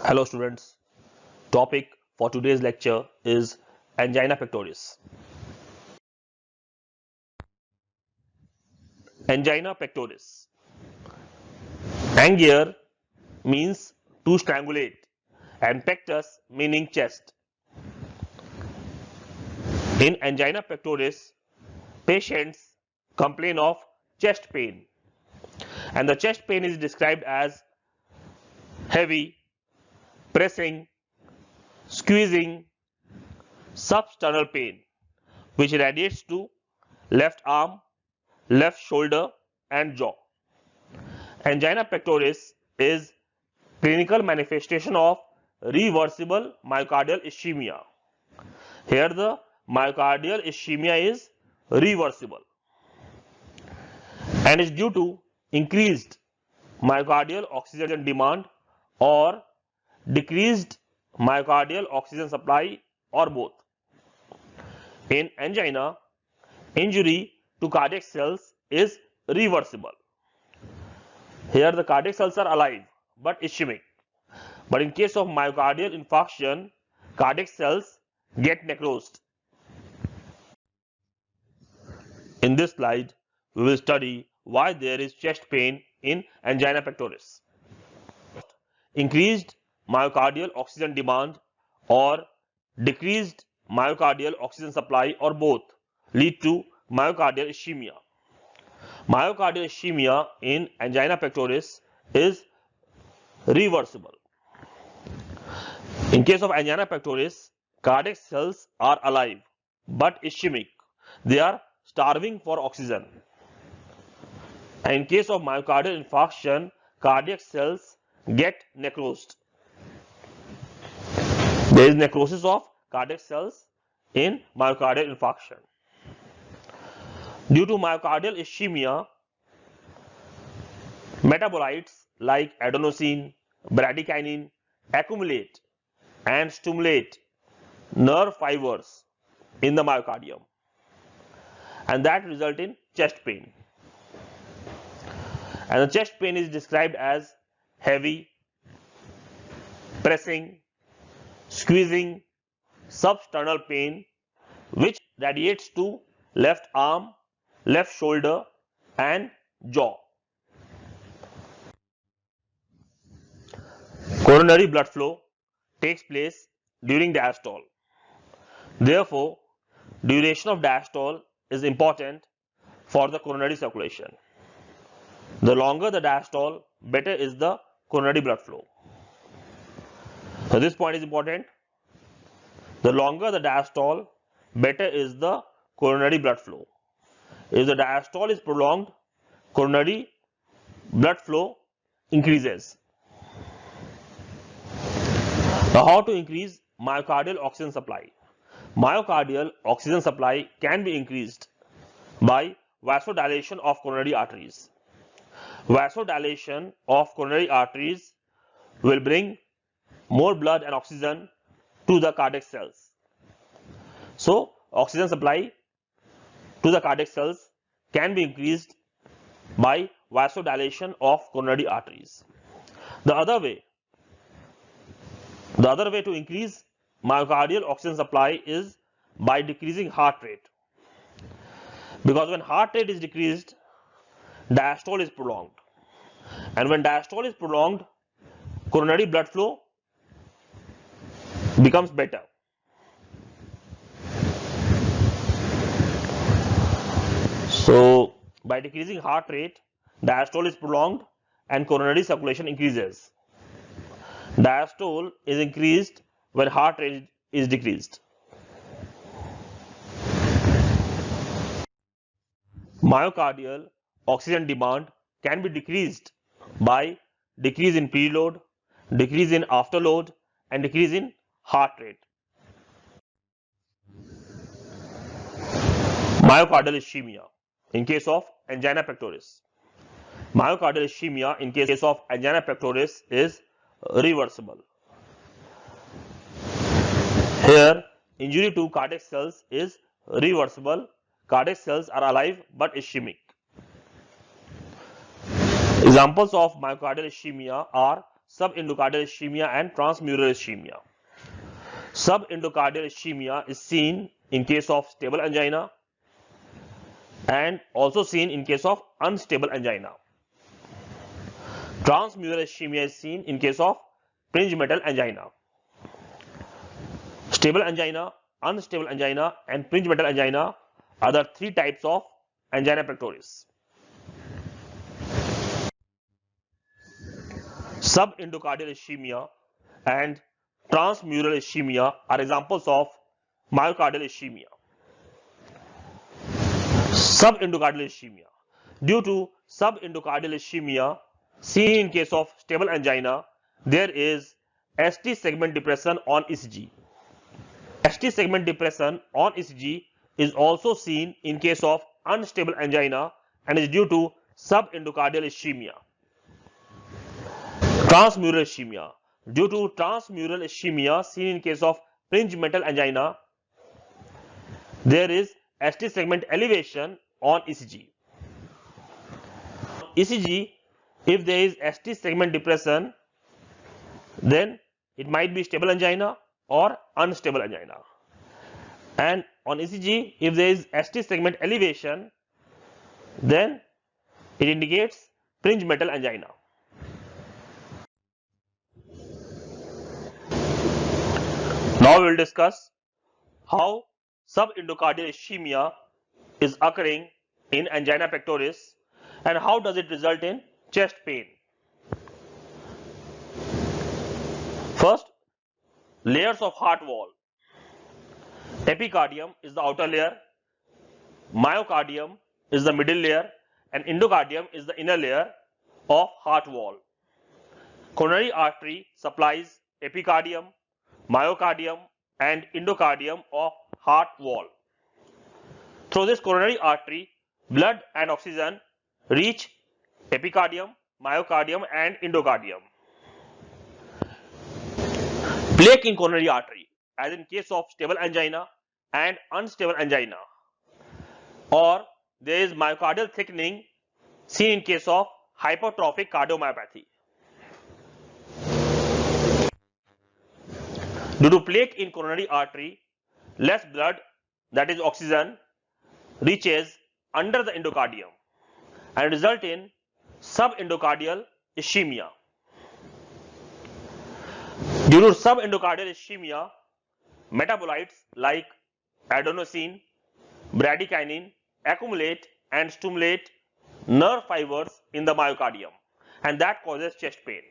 Hello students, topic for today's lecture is angina pectoris. Angina pectoris. Angier means to strangulate and pectus meaning chest. In angina pectoris, patients complain of chest pain and the chest pain is described as heavy, pressing, squeezing, substernal pain which radiates to left arm, left shoulder and jaw. Angina pectoris is clinical manifestation of reversible myocardial ischemia. Here the myocardial ischemia is reversible and is due to increased myocardial oxygen demand or decreased myocardial oxygen supply or both. In angina, injury to cardiac cells is reversible. Here the cardiac cells are alive but ischemic. But in case of myocardial infarction, cardiac cells get necrosed. In this slide, we will study why there is chest pain in angina pectoris. Increased myocardial oxygen demand or decreased myocardial oxygen supply or both lead to myocardial ischemia. Myocardial ischemia in angina pectoris is reversible. In case of angina pectoris, cardiac cells are alive but ischemic. They are starving for oxygen. And in case of myocardial infarction, cardiac cells get necrosed. There is necrosis of cardiac cells in myocardial infarction. Due to myocardial ischemia, metabolites like adenosine, bradykinin accumulate and stimulate nerve fibers in the myocardium and that result in chest pain. And the chest pain is described as heavy, pressing, squeezing, substernal pain which radiates to left arm, left shoulder and jaw. Coronary blood flow takes place during diastole. Therefore, duration of diastole is important for the coronary circulation. The longer the diastole, better is the coronary blood flow. So this point is important. The longer the diastole, better is the coronary blood flow. If the diastole is prolonged, coronary blood flow increases. Now, how to increase myocardial oxygen supply? Myocardial oxygen supply can be increased by vasodilation of coronary arteries. Vasodilation of coronary arteries will bring more blood and oxygen to the cardiac cells. So, oxygen supply to the cardiac cells can be increased by vasodilation of coronary arteries. The other way to increase myocardial oxygen supply is by decreasing heart rate. Because when heart rate is decreased, diastole is prolonged. And when diastole is prolonged, coronary blood flow becomes better. So, by decreasing heart rate, diastole is prolonged and coronary circulation increases. Diastole is increased when heart rate is decreased. Myocardial oxygen demand can be decreased by decrease in preload, decrease in afterload and decrease in heart rate. Myocardial ischemia in case of angina pectoris. Myocardial ischemia in case of angina pectoris is reversible. Here, injury to cardiac cells is reversible. Cardiac cells are alive but ischemic. Examples of myocardial ischemia are subendocardial ischemia and transmural ischemia. Subendocardial ischemia is seen in case of stable angina and also seen in case of unstable angina. Transmural ischemia is seen in case of Prinzmetal angina. Stable angina, unstable angina, and Prinzmetal angina are the three types of angina pectoris. Subendocardial ischemia and transmural ischemia are examples of myocardial ischemia. Subendocardial ischemia. Due to subendocardial ischemia seen in case of stable angina, there is ST segment depression on ECG. ST segment depression on ECG is also seen in case of unstable angina and is due to subendocardial ischemia. Transmural ischemia. Due to transmural ischemia seen in case of Prinzmetal angina, there is ST segment elevation on ECG. ECG, if there is ST segment depression, then it might be stable angina or unstable angina. And on ECG, if there is ST segment elevation, then it indicates Prinzmetal angina. Now we will discuss how subendocardial ischemia is occurring in angina pectoris and how does it result in chest pain. First, layers of heart wall. Epicardium is the outer layer, myocardium is the middle layer, and endocardium is the inner layer of heart wall. Coronary artery supplies epicardium, myocardium, and endocardium of heart wall. Through this coronary artery, blood and oxygen reach epicardium, myocardium, and endocardium. Plaque in coronary artery, as in case of stable angina and unstable angina, or there is myocardial thickening seen in case of hypertrophic cardiomyopathy. Due to plaque in coronary artery, less blood, that is oxygen, reaches under the endocardium and result in subendocardial ischemia. Due to subendocardial ischemia, metabolites like adenosine, bradykinin accumulate and stimulate nerve fibers in the myocardium, and that causes chest pain.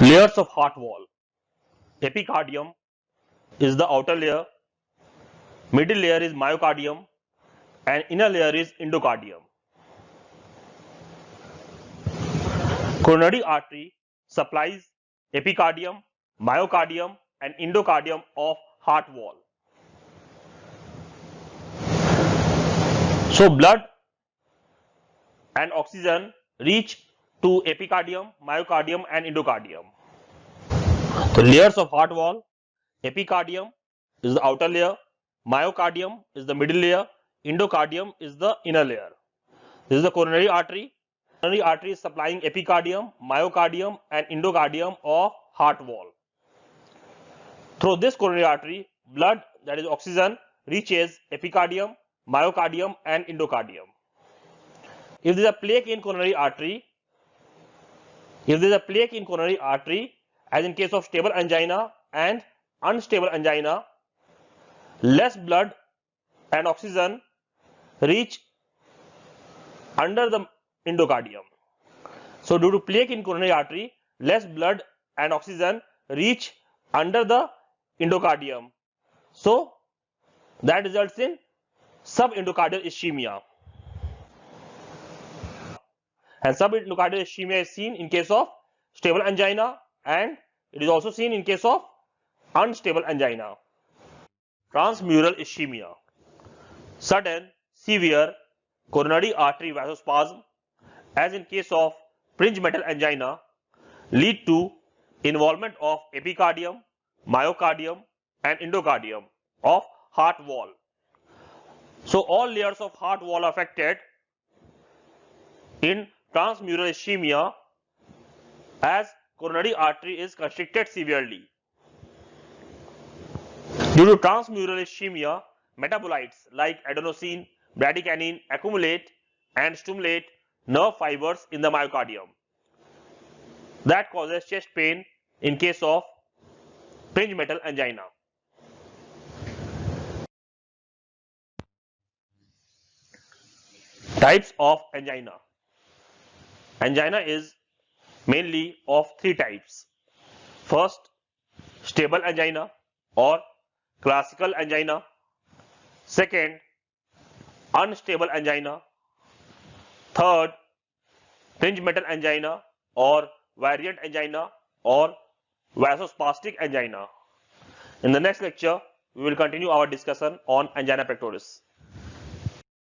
Layers of heart wall. Epicardium is the outer layer, middle layer is myocardium, and inner layer is endocardium. Coronary artery supplies epicardium, myocardium, and endocardium of heart wall. So blood and oxygen reach to epicardium, myocardium, and endocardium. The layers of heart wall. Epicardium is the outer layer, myocardium is the middle layer, endocardium is the inner layer. This is the coronary artery. Coronary artery is supplying epicardium, myocardium, and endocardium of heart wall. Through this coronary artery, blood, that is oxygen, reaches epicardium, myocardium, and endocardium. If there is a plaque in coronary artery, as in case of stable angina and unstable angina, less blood and oxygen reach under the endocardium. So due to plaque in coronary artery, less blood and oxygen reach under the endocardium. So that results in subendocardial ischemia. And subendocardial ischemia is seen in case of stable angina, and it is also seen in case of unstable angina. Transmural ischemia. Sudden, severe coronary artery vasospasm, as in case of fringe metal angina, lead to involvement of epicardium, myocardium, and endocardium of heart wall. So all layers of heart wall are affected in transmural ischemia as coronary artery is constricted severely. Due to transmural ischemia, metabolites like adenosine, bradykinin accumulate and stimulate nerve fibers in the myocardium. That causes chest pain in case of fringe metal angina. Types of angina. Angina is mainly of three types. First, stable angina or classical angina. Second, unstable angina. Third, fringe metal angina or variant angina or vasospastic angina. In the next lecture, we will continue our discussion on angina pectoris.